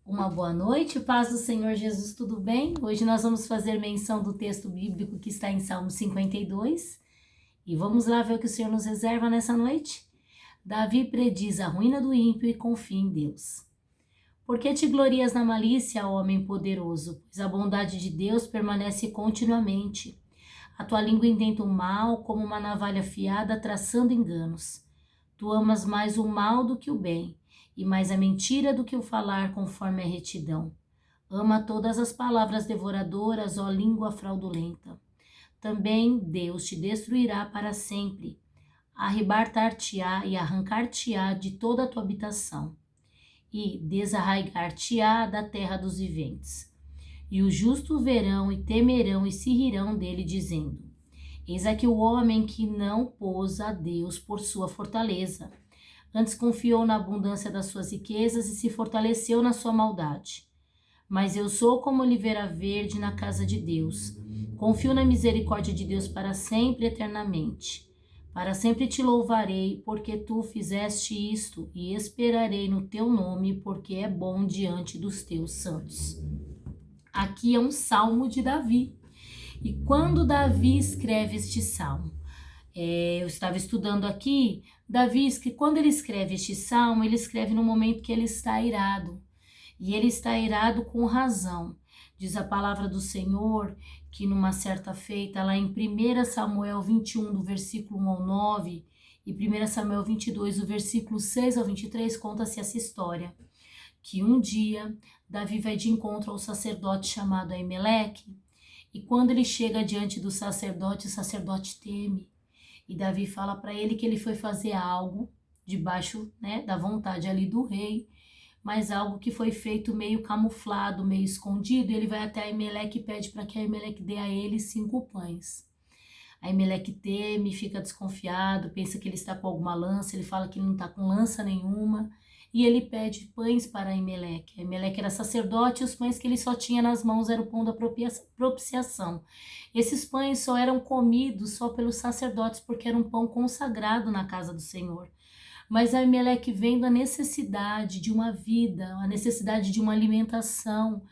Uma boa noite, paz do Senhor Jesus, tudo bem? Hoje nós vamos fazer menção do texto bíblico que está em Salmo 52 e vamos lá ver o que o Senhor nos reserva nessa noite. Davi prediz a ruína do ímpio e confia em Deus. Por que te glorias na malícia, ó homem poderoso? Pois a bondade de Deus permanece continuamente. A tua língua intenta o mal como uma navalha afiada traçando enganos. Tu amas mais o mal do que o bem, e mais a mentira do que o falar conforme a retidão. Ama todas as palavras devoradoras, ó língua fraudulenta. Também Deus te destruirá para sempre, arrebatar-te-á e arrancar-te-á de toda a tua habitação, e desarraigar-te-á da terra dos viventes. E os justos verão e temerão e se rirão dele, dizendo: Eis aqui o homem que não pôs a Deus por sua fortaleza. Antes confiou na abundância das suas riquezas e se fortaleceu na sua maldade. Mas eu sou como oliveira verde na casa de Deus. Confio na misericórdia de Deus para sempre e eternamente. Para sempre te louvarei, porque tu fizeste isto, e esperarei no teu nome, porque é bom diante dos teus santos. Aqui é um salmo de Davi. E quando Davi escreve este salmo? Eu estava estudando aqui, Davi, que quando ele escreve este salmo, ele escreve no momento que ele está irado. E ele está irado com razão. Diz a palavra do Senhor que numa certa feita, lá em 1 Samuel 21, do versículo 1 ao 9, e 1 Samuel 22, do versículo 6 ao 23, conta-se essa história. Que um dia, Davi vai de encontro ao sacerdote chamado Aimeleque, e quando ele chega diante do sacerdote, o sacerdote teme. E Davi fala para ele que ele foi fazer algo debaixo, da vontade ali do rei, mas algo que foi feito meio camuflado, meio escondido. E ele vai até Aimeleque e pede para que Aimeleque dê a ele 5 pães. Aimeleque teme, fica desconfiado, pensa que ele está com alguma lança. Ele fala que ele não está com lança nenhuma. E ele pede pães para Aimeleque. Aimeleque era sacerdote e os pães que ele só tinha nas mãos eram o pão da propiciação. Esses pães só eram comidos só pelos sacerdotes, porque era um pão consagrado na casa do Senhor. Mas Aimeleque, vendo a necessidade de uma vida, a necessidade de uma alimentação,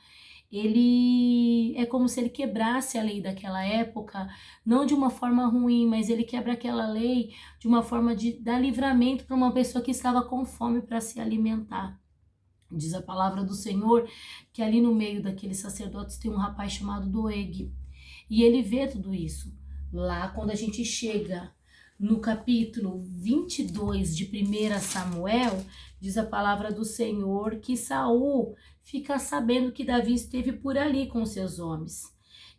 ele é como se ele quebrasse a lei daquela época, não de uma forma ruim, mas ele quebra aquela lei de uma forma de dar livramento para uma pessoa que estava com fome para se alimentar. Diz a palavra do Senhor que ali no meio daqueles sacerdotes tem um rapaz chamado Doeg, e ele vê tudo isso. Lá quando a gente chega no capítulo 22 de 1 Samuel, diz a palavra do Senhor que Saul fica sabendo que Davi esteve por ali com seus homens.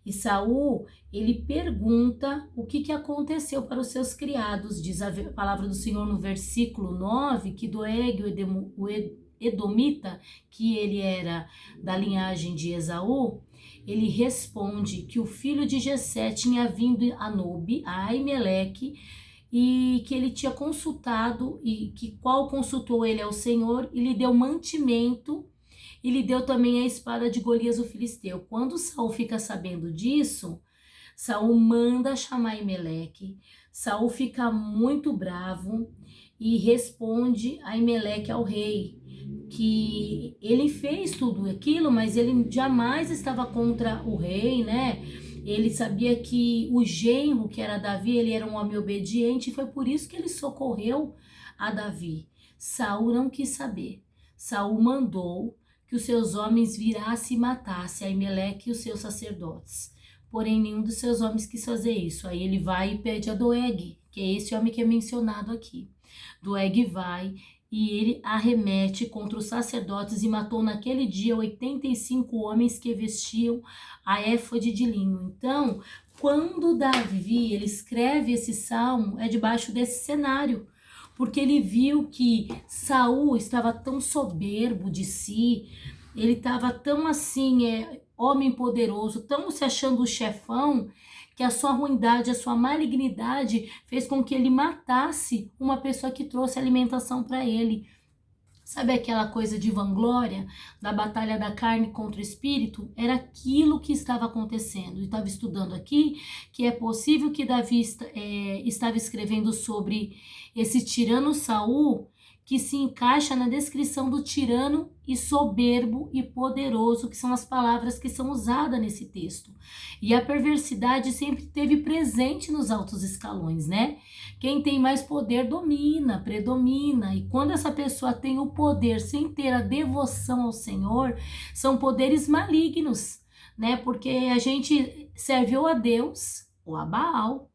E Saul, ele pergunta o que aconteceu para os seus criados. Diz a palavra do Senhor no versículo 9 que Doeg, o edomita, que ele era da linhagem de Esaú, ele responde que o filho de Jessé tinha vindo a Nobe, a Aimeleque, e que ele tinha consultado, e que qual consultou ele ao Senhor, e lhe deu mantimento, e lhe deu também a espada de Golias o filisteu. Quando Saul fica sabendo disso, Saul manda chamar Aimeleque. Saul fica muito bravo e responde a Aimeleque ao rei, que ele fez tudo aquilo, mas ele jamais estava contra o rei, Ele sabia que o genro, que era Davi, ele era um homem obediente, e foi por isso que ele socorreu a Davi. Saul não quis saber. Saul mandou que os seus homens virassem e matassem Aimeleque e os seus sacerdotes. Porém, nenhum dos seus homens quis fazer isso. Aí ele vai e pede a Doeg, que é esse homem que é mencionado aqui. Doeg vai e ele arremete contra os sacerdotes e matou naquele dia 85 homens que vestiam a éfode de linho. Então, quando Davi ele escreve esse salmo, é debaixo desse cenário, porque ele viu que Saul estava tão soberbo de si, ele estava tão assim, homem poderoso, tão se achando o chefão, que a sua ruindade, a sua malignidade fez com que ele matasse uma pessoa que trouxe alimentação para ele. Sabe aquela coisa de vanglória, da batalha da carne contra o espírito? Era aquilo que estava acontecendo. Eu estava estudando aqui que é possível que Davi estava escrevendo sobre esse tirano Saul, que se encaixa na descrição do tirano e soberbo e poderoso, que são as palavras que são usadas nesse texto. E a perversidade sempre esteve presente nos altos escalões, né? Quem tem mais poder domina, predomina. E quando essa pessoa tem o poder sem ter a devoção ao Senhor, são poderes malignos, né? Porque a gente serve ou a Deus ou a Baal,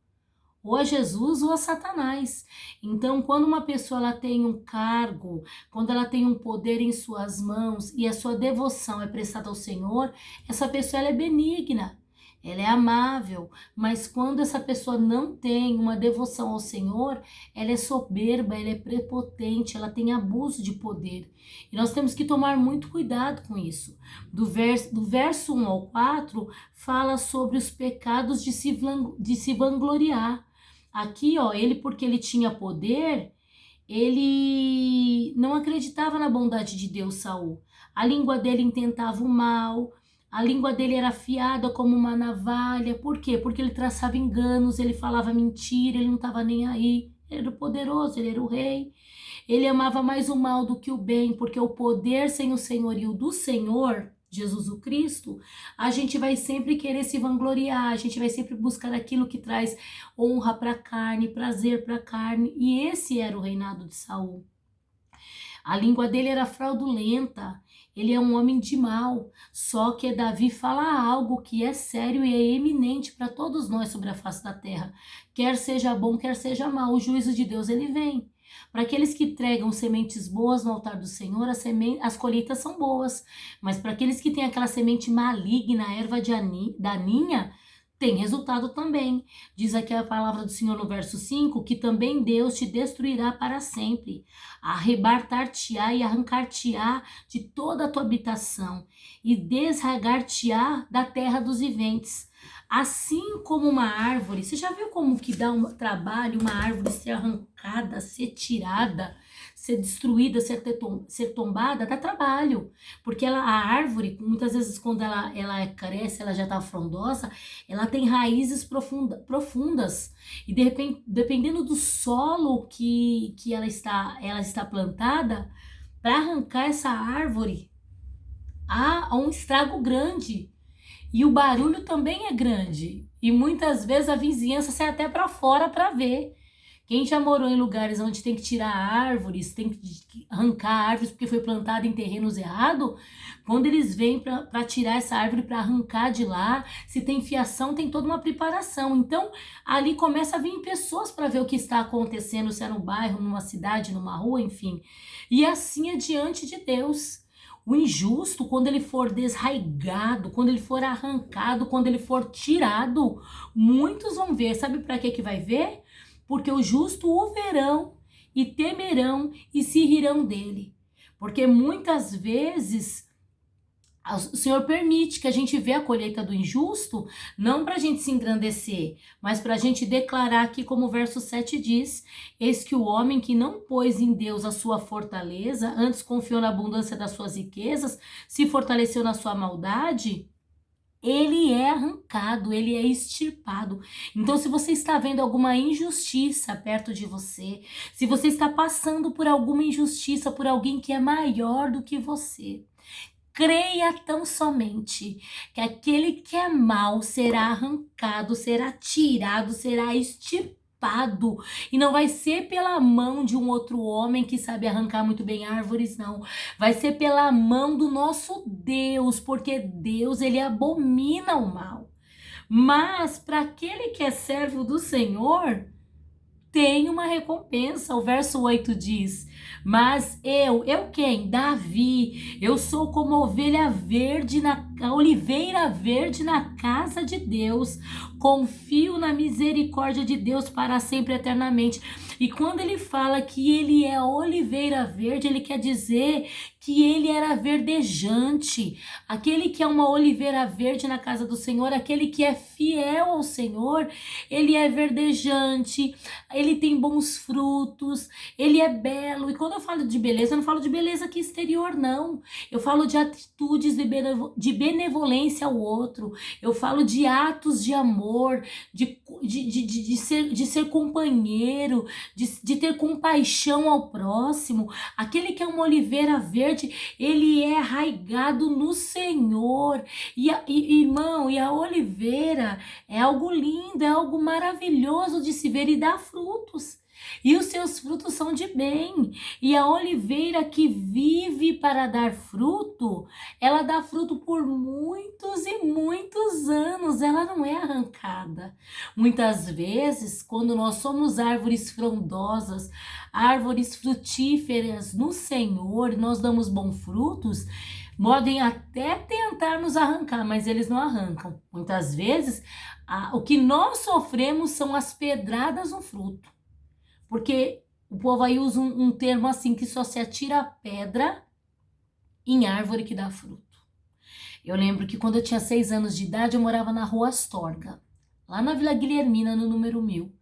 ou a Jesus ou a Satanás. Então, quando uma pessoa ela tem um cargo, quando ela tem um poder em suas mãos e a sua devoção é prestada ao Senhor, essa pessoa ela é benigna, ela é amável, mas quando essa pessoa não tem uma devoção ao Senhor, ela é soberba, ela é prepotente, ela tem abuso de poder. E nós temos que tomar muito cuidado com isso. Do verso 1 ao 4, fala sobre os pecados de se vangloriar. Aqui, ó, ele, porque ele tinha poder, ele não acreditava na bondade de Deus, Saul. A língua dele intentava o mal, a língua dele era afiada como uma navalha. Por quê? Porque ele traçava enganos, ele falava mentira, ele não estava nem aí. Ele era o poderoso, ele era o rei. Ele amava mais o mal do que o bem, porque o poder sem o senhorio do Senhor, Jesus o Cristo, a gente vai sempre querer se vangloriar, a gente vai sempre buscar aquilo que traz honra para a carne, prazer para a carne, e esse era o reinado de Saul. A língua dele era fraudulenta, ele é um homem de mal, só que Davi fala algo que é sério e é eminente para todos nós sobre a face da terra. Quer seja bom, quer seja mal, o juízo de Deus ele vem. Para aqueles que entregam sementes boas no altar do Senhor, as colheitas são boas. Mas para aqueles que têm aquela semente maligna, erva daninha, tem resultado também. Diz aqui a palavra do Senhor no verso 5, que também Deus te destruirá para sempre, arrebatar-te-á e arrancar-te-á de toda a tua habitação, e desragar-te-á da terra dos viventes. Assim como uma árvore, você já viu como que dá um trabalho uma árvore ser arrancada, ser tirada, ser destruída, ser tombada? Dá trabalho, porque a árvore, muitas vezes quando ela cresce, ela já está frondosa, ela tem raízes profundas, e de repente, dependendo do solo que ela está plantada, para arrancar essa árvore, há um estrago grande. E o barulho também é grande. E muitas vezes a vizinhança sai até para fora para ver. Quem já morou em lugares onde tem que tirar árvores, tem que arrancar árvores porque foi plantada em terrenos errados, quando eles vêm para tirar essa árvore, para arrancar de lá, se tem fiação, tem toda uma preparação. Então, ali começa a vir pessoas para ver o que está acontecendo, se é no bairro, numa cidade, numa rua, enfim. E assim é diante de Deus. O injusto, quando ele for desraigado, quando ele for arrancado, quando ele for tirado, muitos vão ver. Sabe para que vai ver? Porque o justo o verão e temerão e se rirão dele. Porque muitas vezes o Senhor permite que a gente vê a colheita do injusto, não para a gente se engrandecer, mas para a gente declarar aqui, como o verso 7 diz: eis que o homem que não pôs em Deus a sua fortaleza, antes confiou na abundância das suas riquezas, se fortaleceu na sua maldade, ele é arrancado, ele é extirpado. Então, se você está vendo alguma injustiça perto de você, se você está passando por alguma injustiça, por alguém que é maior do que você, creia tão somente que aquele que é mau será arrancado, será tirado, será extirpado. E não vai ser pela mão de um outro homem que sabe arrancar muito bem árvores, não. Vai ser pela mão do nosso Deus, porque Deus, ele abomina o mal. Mas para aquele que é servo do Senhor, tem uma recompensa. O verso 8 diz: mas eu quem? Davi, eu sou como oliveira verde na casa de Deus, confio na misericórdia de Deus para sempre, eternamente. E quando ele fala que ele é oliveira verde, ele quer dizer que ele era verdejante. Aquele que é uma oliveira verde na casa do Senhor, aquele que é fiel ao Senhor, ele é verdejante, ele tem bons frutos, ele é belo. quando eu falo de beleza, eu não falo de beleza aqui exterior, não. Eu falo de atitudes de benevolência ao outro. Eu falo de atos de amor, de ser companheiro, de ter compaixão ao próximo. Aquele que é uma oliveira verde, ele é arraigado no Senhor. Irmão, e a oliveira é algo lindo, é algo maravilhoso de se ver e dar frutos. E os seus frutos são de bem. E a oliveira que vive para dar fruto, ela dá fruto por muitos e muitos anos. Ela não é arrancada. Muitas vezes, quando nós somos árvores frondosas, árvores frutíferas no Senhor, nós damos bons frutos, podem até tentar nos arrancar, mas eles não arrancam. Muitas vezes, o que nós sofremos são as pedradas no fruto. Porque o povo aí usa um termo assim, que só se atira pedra em árvore que dá fruto. Eu lembro que quando eu tinha 6 anos de idade, eu morava na Rua Astorga, lá na Vila Guilhermina, no número 1000.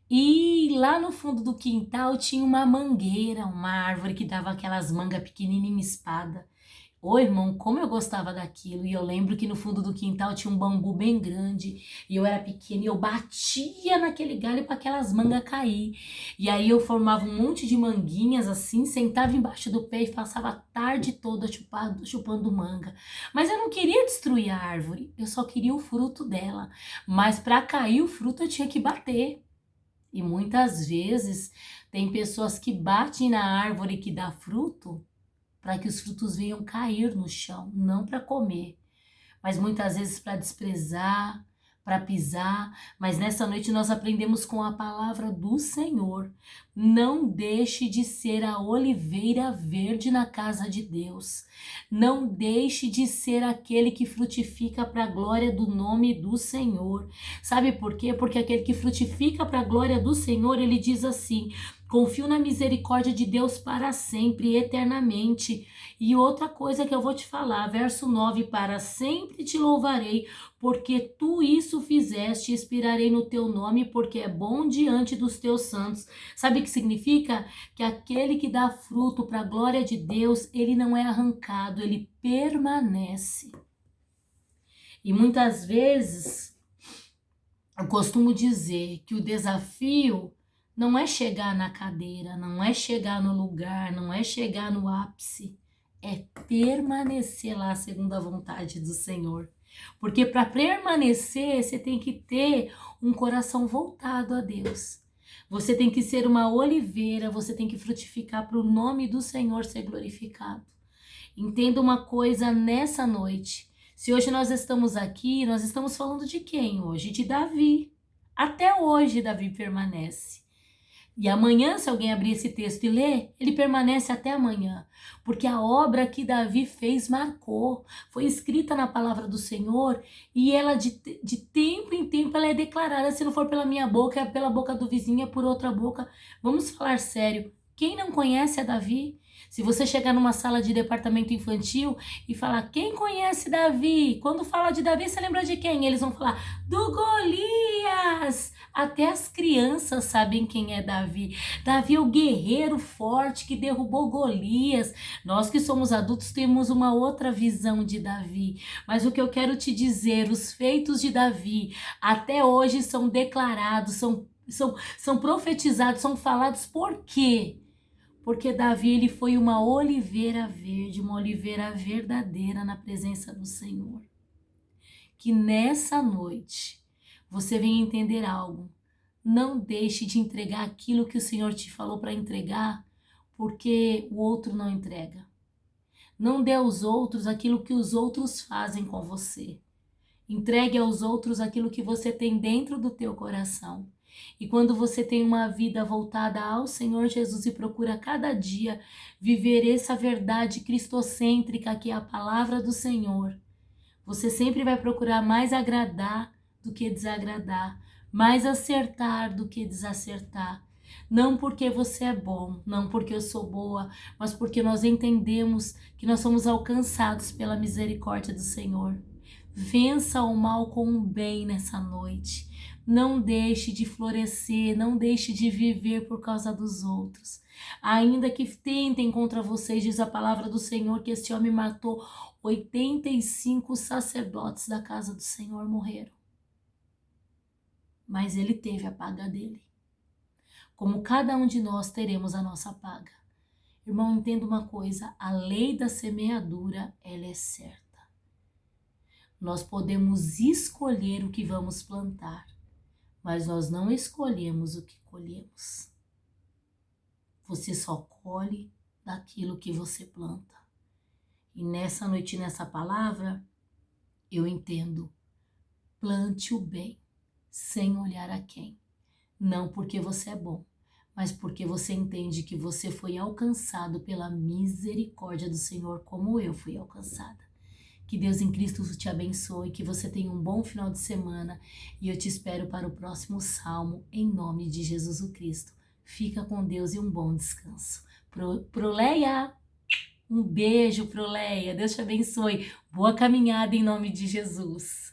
E lá no fundo do quintal tinha uma mangueira, uma árvore que dava aquelas mangas pequenininha espada. Ô, irmão, como eu gostava daquilo. E eu lembro que no fundo do quintal tinha um bambu bem grande. E eu era pequena e eu batia naquele galho para aquelas mangas cair. E aí eu formava um monte de manguinhas assim, sentava embaixo do pé e passava a tarde toda chupando manga. Mas eu não queria destruir a árvore, eu só queria o fruto dela. Mas para cair o fruto eu tinha que bater. E muitas vezes tem pessoas que batem na árvore que dá fruto para que os frutos venham cair no chão, não para comer, mas muitas vezes para desprezar, para pisar. Mas nessa noite nós aprendemos com a palavra do Senhor: não deixe de ser a oliveira verde na casa de Deus. Não deixe de ser aquele que frutifica para a glória do nome do Senhor. Sabe por quê? Porque aquele que frutifica para a glória do Senhor, ele diz assim: confio na misericórdia de Deus para sempre, eternamente. E outra coisa que eu vou te falar, verso 9: para sempre te louvarei, porque tu isso fizeste, expirarei no teu nome, porque é bom diante dos teus santos. Sabe o que significa? Que aquele que dá fruto para a glória de Deus, ele não é arrancado, ele permanece. E muitas vezes eu costumo dizer que o desafio não é chegar na cadeira, não é chegar no lugar, não é chegar no ápice, é permanecer lá segundo a vontade do Senhor. Porque para permanecer, você tem que ter um coração voltado a Deus. Você tem que ser uma oliveira, você tem que frutificar para o nome do Senhor ser glorificado. Entenda uma coisa nessa noite. Se hoje nós estamos aqui, nós estamos falando de quem hoje? De Davi. Até hoje Davi permanece. E amanhã, se alguém abrir esse texto e ler, ele permanece até amanhã. Porque a obra que Davi fez marcou, foi escrita na palavra do Senhor, e ela de tempo em tempo ela é declarada. Se não for pela minha boca, é pela boca do vizinho, é por outra boca. Vamos falar sério. Quem não conhece a Davi? Se você chegar numa sala de departamento infantil e falar: quem conhece Davi? Quando fala de Davi, você lembra de quem? Eles vão falar: do Golias. Até as crianças sabem quem é Davi. Davi é o guerreiro forte que derrubou Golias. Nós que somos adultos temos uma outra visão de Davi. Mas o que eu quero te dizer, os feitos de Davi até hoje são declarados, são profetizados, são falados. Por quê? Porque Davi, ele foi uma oliveira verde, uma oliveira verdadeira na presença do Senhor. Que nessa noite você venha entender algo. Não deixe de entregar aquilo que o Senhor te falou para entregar, porque o outro não entrega. Não dê aos outros aquilo que os outros fazem com você. Entregue aos outros aquilo que você tem dentro do teu coração. E quando você tem uma vida voltada ao Senhor Jesus e procura cada dia viver essa verdade cristocêntrica que é a palavra do Senhor, você sempre vai procurar mais agradar do que desagradar, mais acertar do que desacertar. Não porque você é bom, não porque eu sou boa, mas porque nós entendemos que nós somos alcançados pela misericórdia do Senhor. Vença o mal com o bem nessa noite. Não deixe de florescer, não deixe de viver por causa dos outros. Ainda que tentem contra vocês, diz a palavra do Senhor, que este homem matou 85 sacerdotes da casa do Senhor, morreram. Mas ele teve a paga dele. Como cada um de nós teremos a nossa paga. Irmão, entenda uma coisa, a lei da semeadura, ela é certa. Nós podemos escolher o que vamos plantar, mas nós não escolhemos o que colhemos. Você só colhe daquilo que você planta. E nessa noite, nessa palavra, eu entendo. Plante o bem, sem olhar a quem. Não porque você é bom, mas porque você entende que você foi alcançado pela misericórdia do Senhor, como eu fui alcançada. Que Deus em Cristo te abençoe, que você tenha um bom final de semana e eu te espero para o próximo salmo, em nome de Jesus o Cristo. Fica com Deus e um bom descanso. Proleia, um beijo, Proleia. Deus te abençoe. Boa caminhada em nome de Jesus.